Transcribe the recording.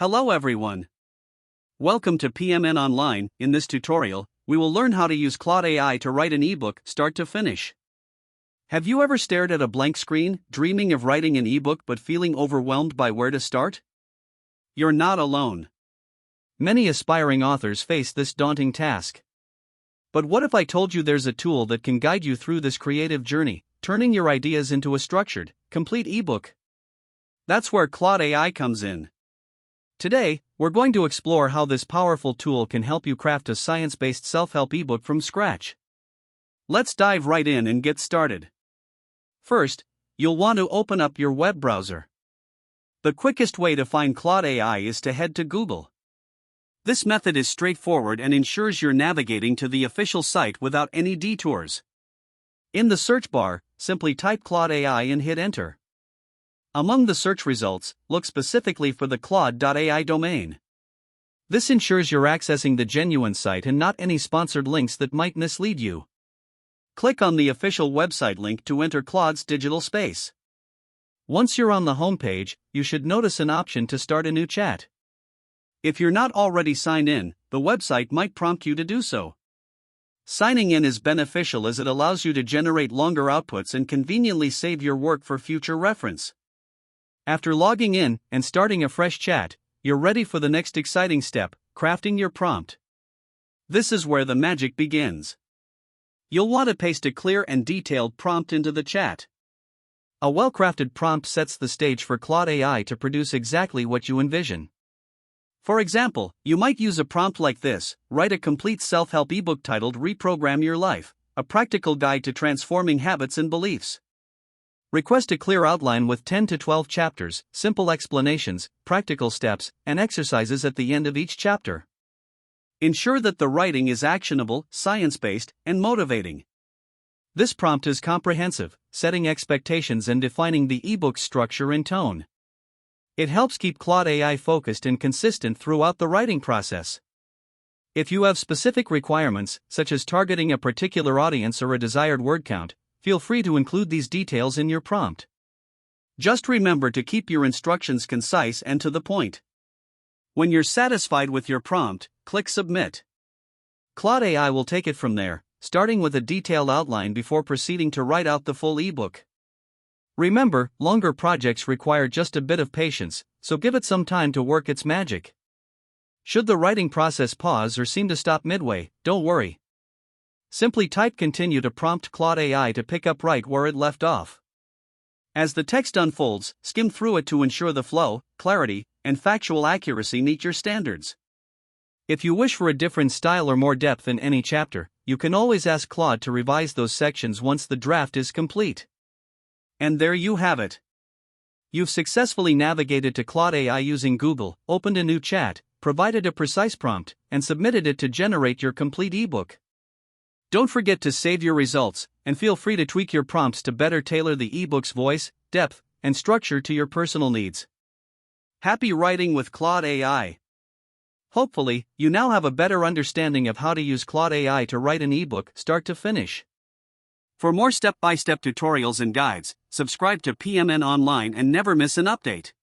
Hello everyone. Welcome to PMN Online. In this tutorial, we will learn how to use Claude AI to write an ebook start to finish. Have you ever stared at a blank screen, dreaming of writing an ebook but feeling overwhelmed by where to start? You're not alone. Many aspiring authors face this daunting task. But what if I told you there's a tool that can guide you through this creative journey, turning your ideas into a structured, complete ebook? That's where Claude AI comes in. Today, we're going to explore how this powerful tool can help you craft a science-based self-help ebook from scratch. Let's dive right in and get started. First, you'll want to open up your web browser. The quickest way to find Claude AI is to head to Google. This method is straightforward and ensures you're navigating to the official site without any detours. In the search bar, simply type Claude AI and hit enter. Among the search results, look specifically for the Claude.ai domain. This ensures you're accessing the genuine site and not any sponsored links that might mislead you. Click on the official website link to enter Claude's digital space. Once you're on the homepage, you should notice an option to start a new chat. If you're not already signed in, the website might prompt you to do so. Signing in is beneficial as it allows you to generate longer outputs and conveniently save your work for future reference. After logging in and starting a fresh chat, you're ready for the next exciting step, crafting your prompt. This is where the magic begins. You'll want to paste a clear and detailed prompt into the chat. A well-crafted prompt sets the stage for Claude AI to produce exactly what you envision. For example, you might use a prompt like this: write a complete self-help ebook titled Reprogram Your Life, a practical guide to transforming habits and beliefs. Request a clear outline with 10 to 12 chapters, simple explanations, practical steps, and exercises at the end of each chapter. Ensure that the writing is actionable, science-based, and motivating. This prompt is comprehensive, setting expectations and defining the ebook's structure and tone. It helps keep Claude AI focused and consistent throughout the writing process. If you have specific requirements, such as targeting a particular audience or a desired word count, feel free to include these details in your prompt. Just remember to keep your instructions concise and to the point. When you're satisfied with your prompt, click Submit. Claude AI will take it from there, starting with a detailed outline before proceeding to write out the full ebook. Remember, longer projects require just a bit of patience, so give it some time to work its magic. Should the writing process pause or seem to stop midway, don't worry. Simply type continue to prompt Claude AI to pick up right where it left off. As the text unfolds, skim through it to ensure the flow, clarity, and factual accuracy meet your standards. If you wish for a different style or more depth in any chapter, you can always ask Claude to revise those sections once the draft is complete. And there you have it. You've successfully navigated to Claude AI using Google, opened a new chat, provided a precise prompt, and submitted it to generate your complete ebook. Don't forget to save your results, and feel free to tweak your prompts to better tailor the ebook's voice, depth, and structure to your personal needs. Happy writing with Claude AI! Hopefully, you now have a better understanding of how to use Claude AI to write an ebook start to finish. For more step-by-step tutorials and guides, subscribe to PMN Online and never miss an update.